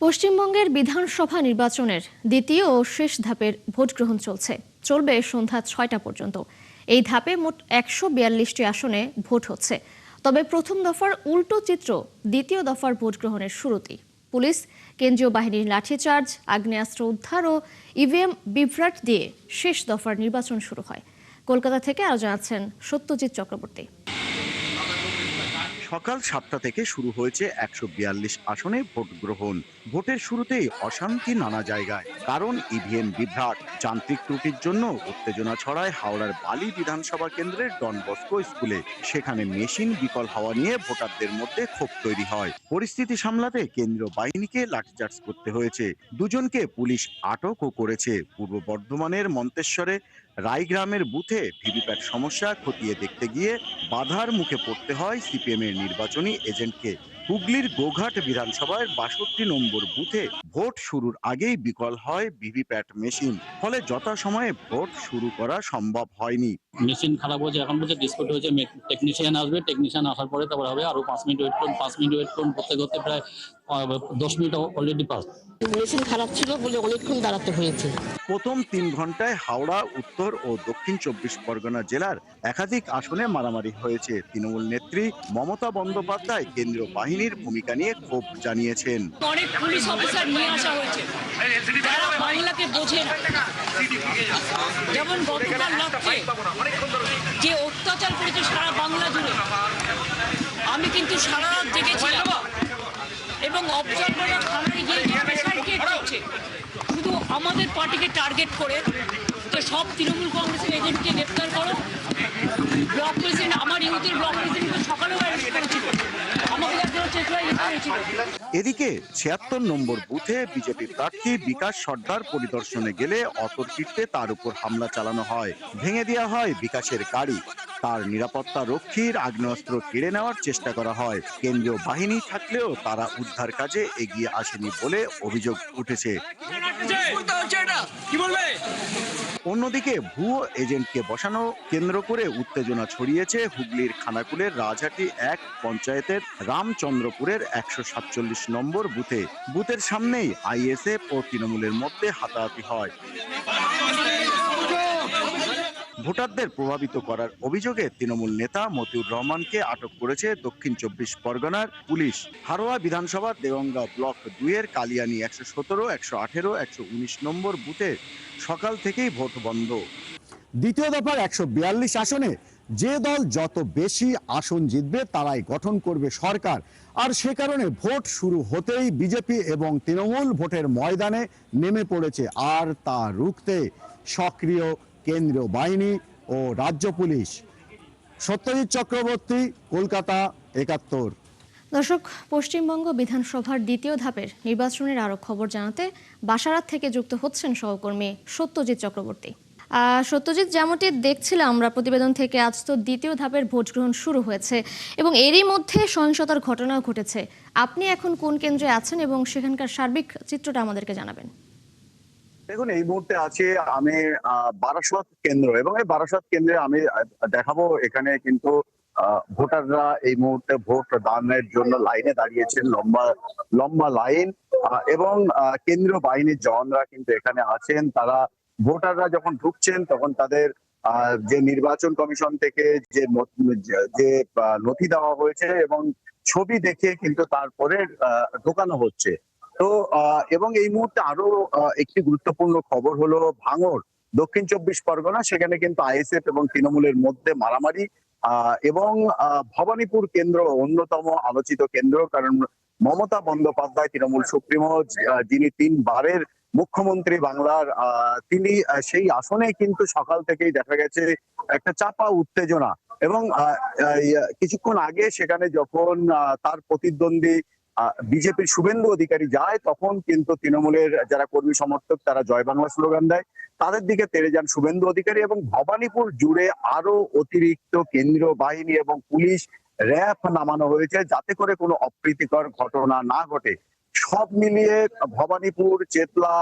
পশ্চিমবঙ্গের বিধানসভা নির্বাচনের দ্বিতীয় ও শেষ ধাপের ভোট গ্রহণ চলবে সন্ধ্যা ৬টা পর্যন্ত। এই ধাপে মোট ১৪২টি আসনে ভোট হচ্ছে। তবে প্রথম দফার উল্টো চিত্র দ্বিতীয় দফার ভোট গ্রহণের শুরুতেই। পুলিশ, কেন্দ্রীয় বাহিনীর লাঠিচার্জ, আগ্নেয়াস্ত্র উদ্ধার ও ইভিএম বিভ্রাট দিয়ে শেষ দফার নির্বাচন শুরু হয়। কলকাতা থেকে আরো জানাচ্ছেন সত্যজিৎ চক্রবর্তী। সকাল ৭টা থেকে শুরু হয়েছে ১৪২ আসনে ভোট গ্রহণ। ভোটের শুরুতেই অশান্তি নানা জায়গায়, কারণ ইভিএম বিভ্রাট। যান্ত্রিক ত্রুটির জন্য উত্তেজনা ছড়ায় হাওড়ার বালি বিধানসভা কেন্দ্রের ডন বস্কো স্কুলে। সেখানে মেশিন বিকল হওয়া নিয়ে ভোটারদের মধ্যে ক্ষোভ তৈরি হয়। পরিস্থিতি সামলাতে কেন্দ্রীয় বাহিনীকে লাঠিচার্জ করতে হয়েছে। দুজনকে পুলিশ আটকও করেছে। পূর্ব বর্ধমানের মন্তেশ্বরে রায়গ্রামের বুথে ভিভিপ্যাট সমস্যা খতিয়ে দেখতে গিয়ে বাধার মুখে পড়তে হয় সিপিএম এর নির্বাচনী এজেন্টকে। হুগলির গোঘাট বিধানসভার ৬২ নম্বর বুথে ভোট শুরুর আগেই বিকল হয় ভিভিপ্যাট মেশিন, ফলে যথাসময়ে ভোট শুরু করা সম্ভব হয়নি। মেশিন খারাপ হয়েছে, এখন বলছে ডিসপুট হয়েছে, টেকনিশিয়ান আসবে, টেকনিশিয়ান আসার পরে তারপর হবে। আরো 5 মিনিট ওয়েট করুন করতে করতে প্রায় 10 মিনিট অলরেডি পাস। মেশিন খারাপ ছিল বলে অনেকক্ষণ দাঁড়াতে হয়েছে। প্রথম ৩ ঘন্টায় হাওড়া, উত্তর ও দক্ষিণ ২৪ পরগনা জেলার একাধিক আসনে মারামারি হয়েছে। তৃণমূল নেত্রী মমতা বন্দ্যোপাধ্যায় কেন্দ্রীয় বাহিনীর ভূমিকা নিয়ে ক্ষোভ জানিয়েছেন। অনেক পুলিশ অফিসার নিয়ে আসা হয়েছে যারা বাংলাকে বোঝে না। যেমন গতকাল রাত্রে যে অত্যাচার করেছে সারা বাংলা জুড়ে, আমি কিন্তু সারা রাত জেগেছিলাম এবং অবজারভাররা থানায় গিয়ে প্রেসার ক্রিয়েট করছে শুধু আমাদের পার্টিকে টার্গেট করে, যে সব তৃণমূল কংগ্রেসের এজেন্টকে গ্রেপ্তার করো। ব্লক প্রেসিডেন্ট, আমার ইউথের ব্লক প্রেসিডেন্টকে সকালেও অ্যারেস্ট করেছিল, আমাকে চেষ্টা করেছিল। এদিকে ৭৬ নম্বর বুথে বিজেপি প্রার্থী বিকাশ সর্দার পরিদর্শনে গেলে অতর্কিতে তার উপর হামলা চালানো হয়। ভেঙে দেওয়া হয় বিকাশের গাড়ি। তার নিরাপত্তা রক্ষীর আগ্নেয়াস্ত্র কেড়ে নেওয়ার চেষ্টা করা হয়। কেন্দ্রীয় বাহিনী থাকলেও তারা উদ্ধার কাজে এগিয়ে আসেনি বলে অভিযোগ উঠেছে। অন্যদিকে ভুয়ো এজেন্টকে বসানো কেন্দ্র করে উত্তেজনা ছড়িয়েছে হুগলির খানাকুলের রাজহাটি ১ পঞ্চায়েতের রামচন্দ্রপুরের ১৪৭ নম্বর বুথে। বুথের সামনেই আইএসএফ ও তৃণমূলের মধ্যে হাতাহাতি হয়। ভোটারদের প্রভাবিত করার অভিযোগে তৃণমূল নেতা মতিউর রহমানকে আটক করেছে দক্ষিণ ২৪ পরগনার পুলিশ। হারোয়া বিধানসভার দেগঙ্গা ব্লক ২-এর কালিয়ানি ১১৭, ১১৮, ১১৯ নম্বর বুথে সকাল থেকেই ভোট বন্ধ। দ্বিতীয় দফার ১৪২ আসনে যে দল যত বেশি আসন জিতবে তারাই গঠন করবে সরকার। আর সে কারণে ভোট শুরু হতেই বিজেপি এবং তৃণমূল ভোটের ময়দানে নেমে পড়েছে। আর তা রুখতে সক্রিয় কেন্দ্রীয় বাহিনী ও রাজ্য পুলিশ। সত্যজিৎ চক্রবর্তী, কলকাতা, ৭১। দর্শক, পশ্চিমবঙ্গ বিধানসভার দ্বিতীয় ধাপের নির্বাচনের আরো খবর জানাতে বাসারাত থেকে যুক্ত হচ্ছেন সহকর্মী সত্যজিৎ চক্রবর্তী। সত্যজিৎ, যেমনটি দেখছিলাম আমরা প্রতিবেদন থেকে, আজ তো দ্বিতীয় ধাপের ভোট গ্রহণ শুরু হয়েছে এবং এরই মধ্যে সহিংসতার ঘটনাও ঘটেছে। আপনি এখন কোন কেন্দ্রে আছেন এবং সেখানকার সার্বিক চিত্রটা আমাদেরকে জানাবেন। দেখুন, এই মুহূর্তে আছে আমি বারাসত কেন্দ্র, এবং এই বারাসত কেন্দ্রে আমি দেখাবো এখানে কিন্তু ভোটাররা এই মুহূর্তে ভোট দানের জন্য লাইনে দাঁড়িয়েছেন, লম্বা লম্বা লাইন, এবং কেন্দ্রীয় বাহিনীর জওয়ানরা কিন্তু এখানে আছেন। তারা ভোটাররা যখন ঢুকছেন তখন তাদের যে নির্বাচন কমিশন থেকে যে নথি দেওয়া হয়েছে এবং ছবি দেখে কিন্তু তারপরে ঢোকানো হচ্ছে। তো এবং এই মুহূর্তে আরো একটি গুরুত্বপূর্ণ খবর হলো ভাঙড়, দক্ষিণ ২৪ পরগনা। সেখানে কিন্তু আইএসএফ এবং তৃণমূলের মধ্যে মারামারি, এবং ভবানীপুর কেন্দ্র অন্যতম আলোচিত কেন্দ্র, কারণ মমতা বন্দ্যোপাধ্যায় তৃণমূল সুপ্রিমো, যিনি ৩ বারের মুখ্যমন্ত্রী বাংলার, তিনি সেই আসনে কিন্তু সকাল থেকেই দেখা গেছে একটা চাপা উত্তেজনা। এবং কিছুক্ষণ আগে সেখানে যখন তার প্রতিদ্বন্দ্বী বিজেপির শুভেন্দু অধিকারী যায়, তখন কিন্তু তৃণমূলের যারা কর্মী সমর্থক তারা জয় বাংলা স্লোগান দেয়, তাদের দিকে তেড়ে যান শুভেন্দু অধিকারী। এবং ভবানীপুর জুড়ে আরো অতিরিক্ত কেন্দ্রীয় বাহিনী এবং পুলিশ, র্যাব নামানো হয়েছে যাতে করে কোনো অপ্রীতিকর ঘটনা না ঘটে। সব মিলিয়ে ভবানীপুর, চেতলা,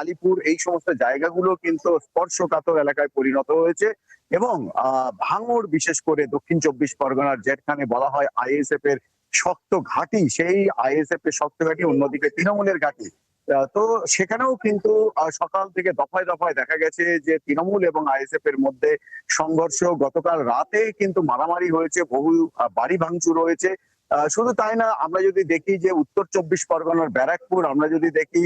আলিপুর এই সমস্ত জায়গাগুলো কিন্তু স্পর্শকাতর এলাকায় পরিণত হয়েছে। এবং ভাঙড়, বিশেষ করে দক্ষিণ ২৪ পরগনার যেখানে বলা হয় আইএসএফ এর শক্ত ঘাঁটি, সেই আইএসএফ এর শক্ত ঘাঁটি, অন্যদিকে তৃণমূলের ঘাঁটি। তো সেখানেও কিন্তু সকাল থেকে দফায় দফায় দেখা গেছে যে তৃণমূল এবং আইএসএফ এর মধ্যে সংঘর্ষ। গতকাল রাতে কিন্তু মারামারি হয়েছে, বহু বাড়ি ভাঙচুর হয়েছে। শুধু তাই না, আমরা যদি দেখি যে উত্তর 24 পরগনার ব্যারাকপুর, আমরা যদি দেখি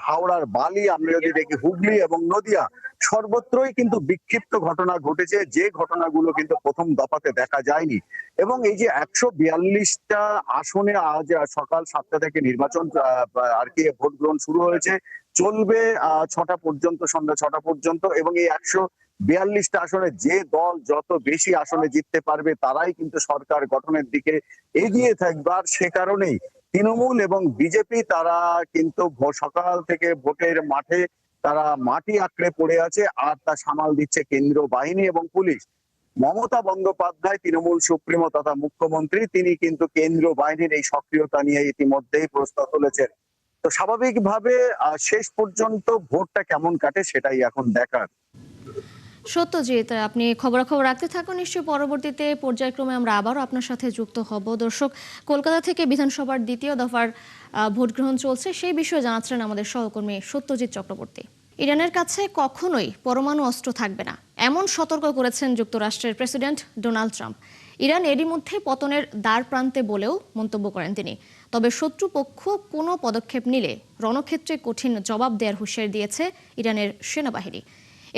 হাওড়ার বালি, আমরা যদি দেখি হুগলি এবং নদিয়া, সর্বত্রই কিন্তু বিক্ষিপ্ত ঘটনা ঘটেছে, যে ঘটনাগুলো কিন্তু প্রথম দফাতে দেখা যায়নি। এবং এই যে 142টা আসনে আজ সকাল 7টা থেকে নির্বাচন আর কি ভোট গ্রহণ শুরু হয়েছে, চলবে 6টা পর্যন্ত, সন্ধ্যা 6টা পর্যন্ত। এবং এই 142টা আসনে যে দল যত বেশি আসনে জিততে পারবে তারাই কিন্তু সরকার গঠনের দিকে এগিয়ে থাকবে। আর সে কারণেই তৃণমূল এবং বিজেপি তারা কিন্তু সকাল থেকে ভোটের মাঠে তারা মাটি আঁকড়ে পড়ে আছে, আর তা সামাল দিচ্ছে কেন্দ্রীয় বাহিনী এবং পুলিশ। মমতা বন্দ্যোপাধ্যায়, তৃণমূল সুপ্রিমো তথা মুখ্যমন্ত্রী, তিনি কিন্তু কেন্দ্রীয় বাহিনীর এই সক্রিয়তা নিয়ে ইতিমধ্যেই প্রশ্ন তুলেছেন। তো স্বাভাবিকভাবে শেষ পর্যন্ত ভোটটা কেমন কাটে সেটাই এখন দেখার। সত্যজিৎ, আপনি খবরাখবর রাখতে থাকুন, নিশ্চয়ই পরবর্তীতে পর্যায়ক্রমে আমরা আবারও আপনার সাথে যুক্ত হব। দর্শক, কলকাতা থেকে বিধানসভার দ্বিতীয় দফার ভোট গ্রহণ চলছে, সেই বিষয়ে জানাচ্ছিলেন আমাদের সহকর্মী সত্যজিৎ চক্রবর্তী। ইরানের কাছে কখনোই পরমাণু অস্ত্র থাকবে না, এমন সতর্ক করেছেন যুক্তরাষ্ট্রের প্রেসিডেন্ট ডোনাল্ড ট্রাম্প। ইরান এরই মধ্যে পতনের দ্বার প্রান্তে বলেও মন্তব্য করেন তিনি। তবে শত্রুপক্ষ কোনো পদক্ষেপ নিলে রণক্ষেত্রে কঠিন জবাব দেওয়ার হুঁশিয়ারি দিয়েছে ইরানের সেনাবাহিনী।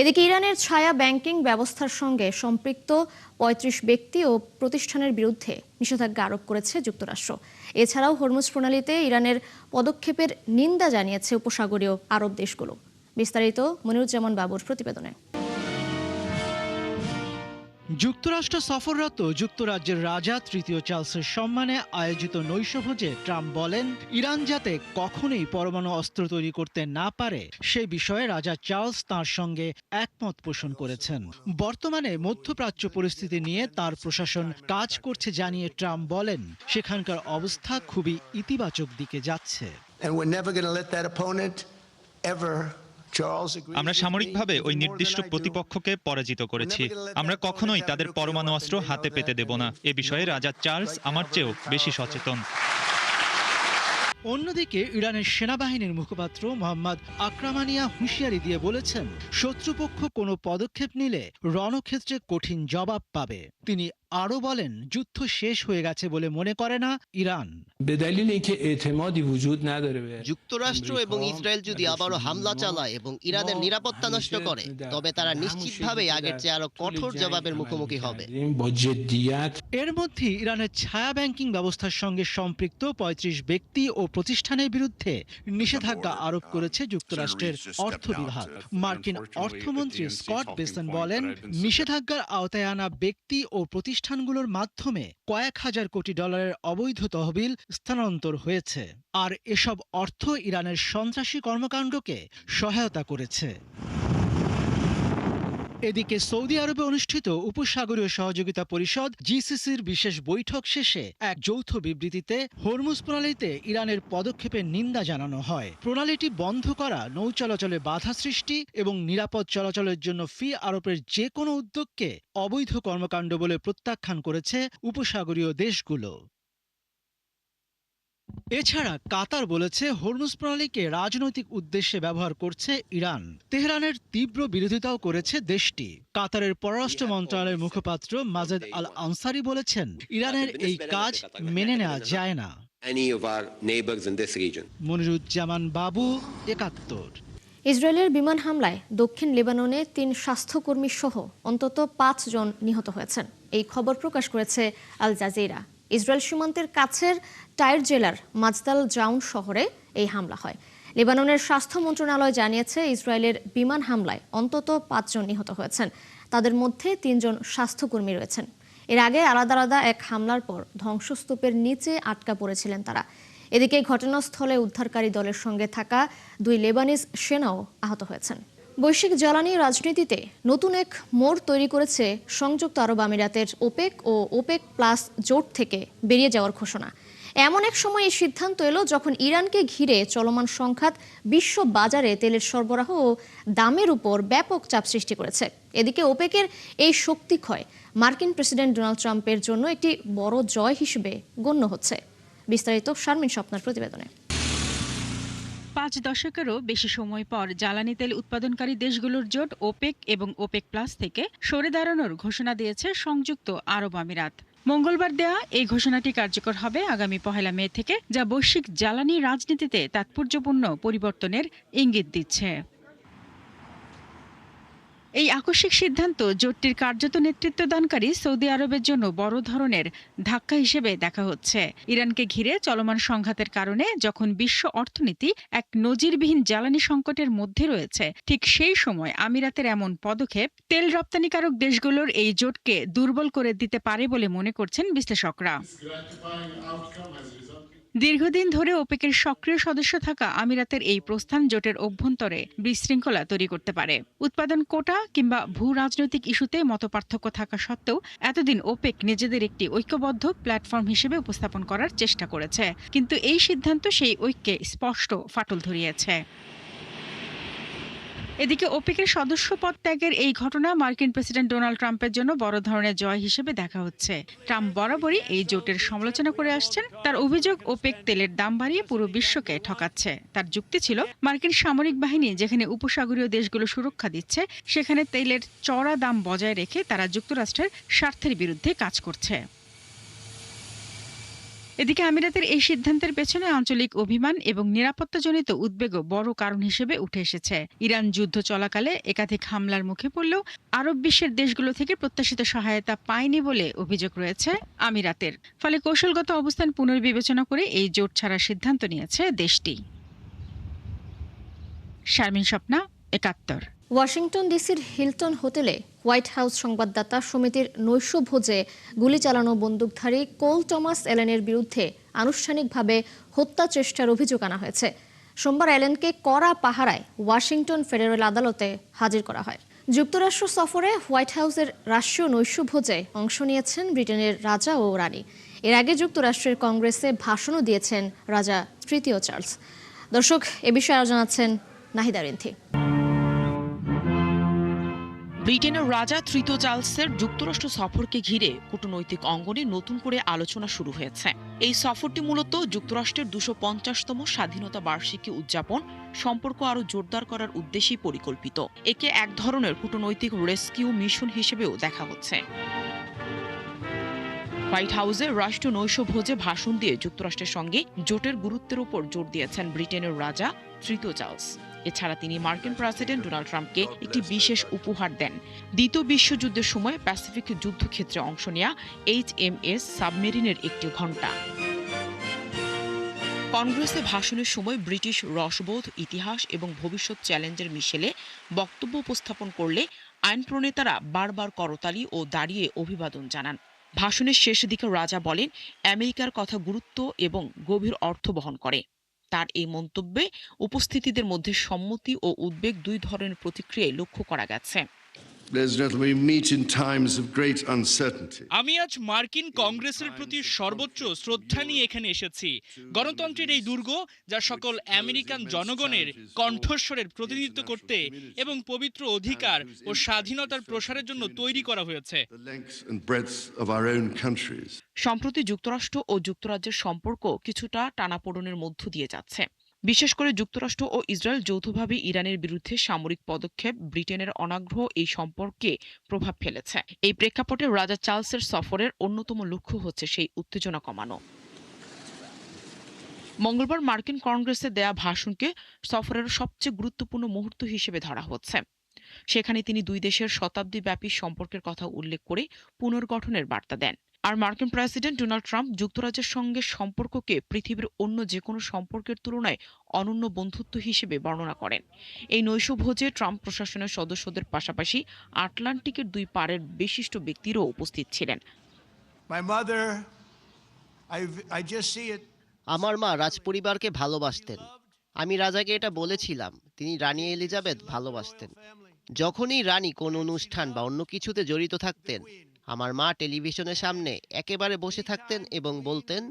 এদিকে ইরানের ছায়া ব্যাংকিং ব্যবস্থার সঙ্গে সম্পৃক্ত ৩৫ ব্যক্তি ও প্রতিষ্ঠানের বিরুদ্ধে নিষেধাজ্ঞা আরোপ করেছে যুক্তরাষ্ট্র। এছাড়াও হরমুজ প্রণালীতে ইরানের পদক্ষেপের নিন্দা জানিয়েছে উপসাগরীয় আরব দেশগুলো। বিস্তারিত মনিরুজ্জামান বাবুর প্রতিবেদনে। যুক্তরাষ্ট্র সফররত যুক্তরাজ্যের রাজা তৃতীয় চার্লসের সম্মানে আয়োজিত নৈশভোজে ট্রাম্প বলেন, ইরান যাতে কখনোই পরমাণু অস্ত্র তৈরি করতে না পারে সে বিষয়ে রাজা চার্লস তাঁর সঙ্গে একমত পোষণ করেছেন। বর্তমানে মধ্যপ্রাচ্য পরিস্থিতি নিয়ে তার প্রশাসন কাজ করছে জানিয়ে ট্রাম্প বলেন, সেখানকার অবস্থা খুবই ইতিবাচক দিকে যাচ্ছে। আমরা সামরিকভাবে ওই নির্দিষ্ট প্রতিপক্ষকে পরাজিত করেছি। আমরা কখনোই তাদের পরমাণু অস্ত্র হাতে পেতে দেব না। এ বিষয়ে রাজা চার্লস আমার চেয়েও বেশি সচেতন। অন্যদিকে ইরানের সেনাবাহিনীর মুখপাত্র মোহাম্মদ আকরামানিয়া হুঁশিয়ারি দিয়ে বলেছেন, শত্রুপক্ষ কোনো পদক্ষেপ নিলে রণক্ষেত্রে কঠিন জবাব পাবে। তিনি আরও বলেন, যুদ্ধ শেষ হয়ে গেছে বলে মনে করে না ইরান। যুক্তরাষ্ট্র এবং ইসরায়েল যদি আবারও হামলা চালায় এবং ইরানের নিরাপত্তা নষ্ট করে, তবে তারা নিশ্চিতভাবেই আগের চেয়ে আরো কঠোর জবাবের মুখোমুখি হবে। এর মধ্যে ইরানের ছায়া ব্যাংকিং ব্যবস্থার সঙ্গে সম্পৃক্ত ৩৫ ব্যক্তি ও প্রতিষ্ঠানের বিরুদ্ধে নিষেধাজ্ঞা আরোপ করেছে যুক্তরাষ্ট্রের অর্থ বিভাগ। মার্কিন অর্থমন্ত্রী স্কট বেসেন বলেন, নিষেধাজ্ঞার আওতায় আনা ব্যক্তি ও প্রতিষ্ঠানগুলোর মাধ্যমে কয়েক হাজার কোটি ডলারের অবৈধ তহবিল স্থানান্তর হয়েছে, আর এসব অর্থ ইরানের সন্ত্রাসী কর্মকাণ্ডকে সহায়তা করেছে। এদিকে সৌদি আরবে অনুষ্ঠিত উপসাগরীয় সহযোগিতা পরিষদ জিসিসির বিশেষ বৈঠক শেষে এক যৌথ বিবৃতিতে হরমুজ প্রণালীতে ইরানের পদক্ষেপের নিন্দা জানানো হয়। প্রণালীটি বন্ধ করা, নৌ চলাচলে বাধা সৃষ্টি এবং নিরাপদ চলাচলের জন্য ফি আরোপের যে কোনো উদ্যোগকে অবৈধ কর্মকাণ্ড বলে প্রত্যাখ্যান করেছে উপসাগরীয় দেশগুলো। এছাড়া কাতার বলেছে, হরমুজ প্রণালীকে রাজনৈতিক উদ্দেশ্যে ব্যবহার করছে ইরান। তেহরানের তীব্র বিরোধিতাও করেছে দেশটি। কাতারের পররাষ্ট্র মন্ত্রণালয়ের মুখপাত্র মাজেদ আল আনসারি বলেছেন, ইরানের এই কাজ মেনে নেওয়া যায় না। মনিরুজ্জামান বাবু, ৭১। ইসরায়েলের বিমান হামলায় দক্ষিণ লেবাননে ৩ স্বাস্থ্যকর্মী সহ অন্তত ৫ জন নিহত হয়েছেন। এই খবর প্রকাশ করেছে আল জাজিরা। ইসরায়েল সীমান্তের কাছের টাইর জেলার মাজদাল জাউন শহরে এই হামলা হয়। লেবাননের স্বাস্থ্য মন্ত্রণালয় জানিয়েছে, ইসরায়েলের বিমান হামলায় অন্তত ৫ জন নিহত হয়েছেন। তাদের মধ্যে ৩ জন স্বাস্থ্যকর্মী রয়েছেন। এর আগে আলাদা আলাদা এক হামলার পর ধ্বংসস্তূপের নিচে আটকা পড়েছিলেন তারা। এদিকে ঘটনাস্থলে উদ্ধারকারী দলের সঙ্গে থাকা 2 লেবানিজ সেনাও আহত হয়েছেন। বৈশ্বিক জ্বালানি রাজনীতিতে নতুন এক মোড় তৈরি করেছে সংযুক্ত আরব আমিরাতের ওপেক ও ওপেক প্লাস জোট থেকে বেরিয়ে যাওয়ার ঘোষণা। এমন এক সময় এই সিদ্ধান্ত এলো যখন ইরানকে ঘিরে চলমান সংঘাত বিশ্ব বাজারে তেলের সরবরাহ ও দামের উপর ব্যাপক চাপ সৃষ্টি করেছে। এদিকে ওপেকের এই শক্তি ক্ষয় মার্কিন প্রেসিডেন্ট ডোনাল্ড ট্রাম্পের জন্য একটি বড় জয় হিসেবে গণ্য হচ্ছে। বিস্তারিত শারমিন স্বপ্নার প্রতিবেদনে। 5 দশকেরও বেশি সময় পর জ্বালানি তেল উৎপাদনকারী দেশগুলোর জোট ওপেক এবং ওপেক প্লাস থেকে সরে দাঁড়ানোর ঘোষণা দিয়েছে সংযুক্ত আরব আমিরাত। মঙ্গলবার দেয়া এই ঘোষণাটি কার্যকর হবে আগামী 1 মে থেকে, যা বৈশ্বিক জ্বালানি রাজনীতিতে তাৎপর্যপূর্ণ পরিবর্তনের ইঙ্গিত দিচ্ছে। এই আকস্মিক সিদ্ধান্ত জোটটির কার্যত নেতৃত্বদানকারী সৌদি আরবের জন্য বড় ধরনের ধাক্কা হিসেবে দেখা হচ্ছে। ইরানকে ঘিরে চলমান সংঘাতের কারণে যখন বিশ্ব অর্থনীতি এক নজিরবিহীন জ্বালানি সংকটের মধ্যে রয়েছে, ঠিক সেই সময় আমিরাতের এমন পদক্ষেপ তেল রপ্তানিকারক দেশগুলোর এই জোটকে দুর্বল করে দিতে পারে বলে মনে করছেন বিশ্লেষকরা। দীর্ঘদিন ধরে ওপেকের সক্রিয় সদস্য থাকা আমিরাতের এই প্রস্থান জোটের অভ্যন্তরে বিশৃঙ্খলা তৈরি করতে পারে। উৎপাদন কোটা কিংবা ভূ রাজনৈতিক ইস্যুতে মতপার্থক্য থাকা সত্ত্বেও এতদিন ওপেক নিজেদের একটি ঐক্যবদ্ধ প্ল্যাটফর্ম হিসেবে উপস্থাপন করার চেষ্টা করেছে, কিন্তু এই সিদ্ধান্ত সেই ঐক্যে স্পষ্ট ফাটল ধরিয়েছে। এদিকে ওপেকের সদস্যপদ ত্যাগের এই ঘটনা মার্কিন প্রেসিডেন্ট ডোনাল্ড ট্রাম্পের জন্য বড় ধরনের জয় হিসেবে দেখা হচ্ছে। ট্রাম্প বরাবরই এই জোটের সমালোচনা করে আসছেন। তার অভিযোগ, ওপেক তেলের দাম বাড়িয়ে পুরো বিশ্বকে ঠকাচ্ছে। তার যুক্তি ছিল, মার্কিন সামরিক বাহিনী যেখানে উপসাগরীয় দেশগুলো সুরক্ষা দিচ্ছে, সেখানে তেলের চড়া দাম বজায় রেখে তারা যুক্তরাষ্ট্রের স্বার্থের বিরুদ্ধে কাজ করছে। এদিকে আমিরাতের এই সিদ্ধান্তের পেছনে আঞ্চলিক অভিমান এবং নিরাপত্তাজনিত উদ্বেগও বড় কারণ হিসেবে উঠে এসেছে। ইরান যুদ্ধ চলাকালে একাধিক হামলার মুখে পড়লেও আরব বিশ্বের দেশগুলো থেকে প্রত্যাশিত সহায়তা পায়নি বলে অভিযোগ রয়েছে আমিরাতের। ফলে কৌশলগত অবস্থান পুনর্বিবেচনা করে এই জোট ছাড়ার সিদ্ধান্ত নিয়েছে দেশটি। শারমিন স্বপ্না, ৭১। ওয়াশিংটন ডিসির হিলটন হোটেলে হোয়াইট হাউস সংবাদদাতা সমিতির নৈশভোজে গুলি চালানো বন্দুকধারী কোল টমাস অ্যালেনের বিরুদ্ধে আনুষ্ঠানিকভাবে হত্যা চেষ্টার অভিযোগ আনা হয়েছে। সোমবার অ্যালেনকে কড়া পাহারায় ওয়াশিংটন ফেডারেল আদালতে হাজির করা হয়। যুক্তরাষ্ট্র সফরে হোয়াইট হাউসের রাষ্ট্রীয় নৈশভোজে অংশ নিয়েছেন ব্রিটেনের রাজা ও রানী। এর আগে যুক্তরাষ্ট্রের কংগ্রেসে ভাষণও দিয়েছেন রাজা তৃতীয় চার্লস। দর্শক, এ বিষয়ে আরও জানাচ্ছেন নাহিদা রিন্থি। ব্রিটেনের রাজা তৃতীয় চার্লসের যুক্তরাষ্ট্র সফরকে ঘিরে কূটনৈতিক অঙ্গনে নতুন করে আলোচনা শুরু হয়েছে। এই সফরটি মূলত যুক্তরাষ্ট্রের ২৫০তম স্বাধীনতা বার্ষিকী উদযাপন সম্পর্ক আরও জোরদার করার উদ্দেশ্যেই পরিকল্পিত। একে এক ধরনের কূটনৈতিক রেস্কিউ মিশন হিসেবেও দেখা হচ্ছে। হোয়াইট হাউসে রাষ্ট্রীয় নৈশভোজে ভাষণ দিয়ে যুক্তরাষ্ট্রের সঙ্গে জোটের গুরুত্বের উপর জোর দিয়েছেন ব্রিটেনের রাজা তৃতীয় চার্লস। এছাড়া তিনি মার্কিন প্রেসিডেন্ট ডোনাল্ড ট্রাম্পকে একটি বিশেষ উপহার দেন, দ্বিতীয় বিশ্বযুদ্ধের সময় প্যাসিফিক যুদ্ধক্ষেত্রে অংশ নেয়া HMS সাবমেরিনের একটি ঘণ্টা। কংগ্রেসে ভাষণের সময় ব্রিটিশ রসবোধ, ইতিহাস এবং ভবিষ্যৎ চ্যালেঞ্জের মিশেলে বক্তব্য উপস্থাপন করলে আইন প্রণেতারা বারবার করতালি ও দাঁড়িয়ে অভিবাদন জানান। ভাষণের শেষ দিকে রাজা বলেন, আমেরিকার কথা গুরুত্ব এবং গভীর অর্থ বহন করে। তার এই মন্তব্যে উপস্থিতিদের মধ্যে সম্মতি ও উদ্বেগ দুই ধরনের প্রতিক্রিয়ায় লক্ষ্য করা গেছে। আমি আজ মার্কিন কংগ্রেসের প্রতি সর্বোচ্চ শ্রদ্ধা নিয়ে এখানে এসেছি। গণতন্ত্রের এই দুর্গ, যা সকল আমেরিকান জনগণের কণ্ঠস্বরের প্রতিনিধিত্ব করতে এবং পবিত্র অধিকার ও স্বাধীনতার প্রসারের জন্য তৈরি করা হয়েছে। সম্প্রতি যুক্তরাষ্ট্র ও যুক্তরাজ্যের সম্পর্ক কিছুটা টানাপোড়েনের মধ্য দিয়ে যাচ্ছে। বিশেষ করে যুক্তরাষ্ট্র ও ইসরায়েল যৌথভাবে ইরানের বিরুদ্ধে সামরিক পদক্ষেপ ব্রিটেনের অনাগ্রহ এই সম্পর্কে প্রভাব ফেলেছে। এই প্রেক্ষাপটে রাজা চার্লসের সফরের অন্যতম লক্ষ্য হচ্ছে সেই উত্তেজনা কমানো। মঙ্গলবার মার্কিন কংগ্রেসে দেয়া ভাষণকে সফরের সবচেয়ে গুরুত্বপূর্ণ মুহূর্ত হিসেবে ধরা হচ্ছে। সেখানে তিনি দুই দেশের শতাব্দীব্যাপী সম্পর্কের কথা উল্লেখ করে পুনর্গঠনের বার্তা দেন। আর মার্কিন প্রেসিডেন্ট ডোনাল্ড ট্রাম্প যুক্তরাজ্যের সঙ্গে সম্পর্ককে পৃথিবীর অন্য যে কোনো সম্পর্কের তুলনায় অনন্য বন্ধুত্ব হিসেবে বর্ণনা করেন। এই নৈশভোজে ট্রাম্প প্রশাসনের সদস্যদের পাশাপাশি আটলান্টিকের দুই পারের বিশিষ্ট ব্যক্তিরাও উপস্থিত ছিলেন। আমার মা রাজপরিবারকে ভালোবাসতেন। আমি রাজাকে এটা বলেছিলাম, তিনি রানী এলিজাবেথ ভালোবাসতেন। যখনই রানী কোন অনুষ্ঠান বা অন্য কিছুতে জড়িত থাকতেন, আমার মা টেলিভিশনের সামনে একেবারে বসে থাকতেন এবং বলতেন,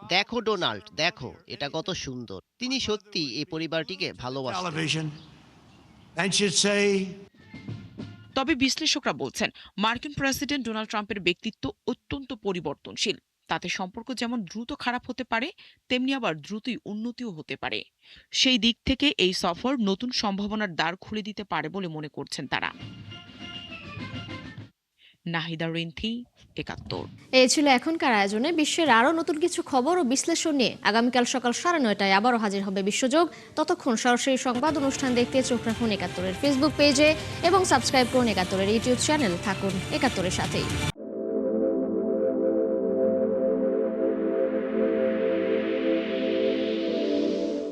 দেখো ডোনাল্ড, দেখো এটা কত সুন্দর। তিনি সত্যি এই পরিবারটিকে ভালোবাসেন। তবে বিশ্লেষকরা বলছেন মার্কিন প্রেসিডেন্ট ডোনাল্ড ট্রাম্পের ব্যক্তিত্ব অত্যন্ত পরিবর্তনশীল। তাতে সম্পর্ক যেমন দ্রুত খারাপ হতে পারে, তেমনি আবার দ্রুতই উন্নতিও হতে পারে। সেই দিক থেকে এই সফর নতুন সম্ভাবনার দ্বার খুলে দিতে পারে বলে মনে করছেন তারা। নাহিদা রিন্থি, ৭১। এই ছিল এখনকার আয়োজনে। বিশ্বের আরও নতুন কিছু খবর ও বিশ্লেষণ নিয়ে আগামীকাল সকাল ৯:৩০ আবারও হাজির হবে বিশ্বযোগ। ততক্ষণ সরাসরি সংবাদ অনুষ্ঠান দেখতে চোখ রাখুন ৭১-এর ফেসবুক পেজে এবং সাবস্ক্রাইব করুন ৭১-এর ইউটিউব চ্যানেল। থাকুন ৭১-এর সাথেই।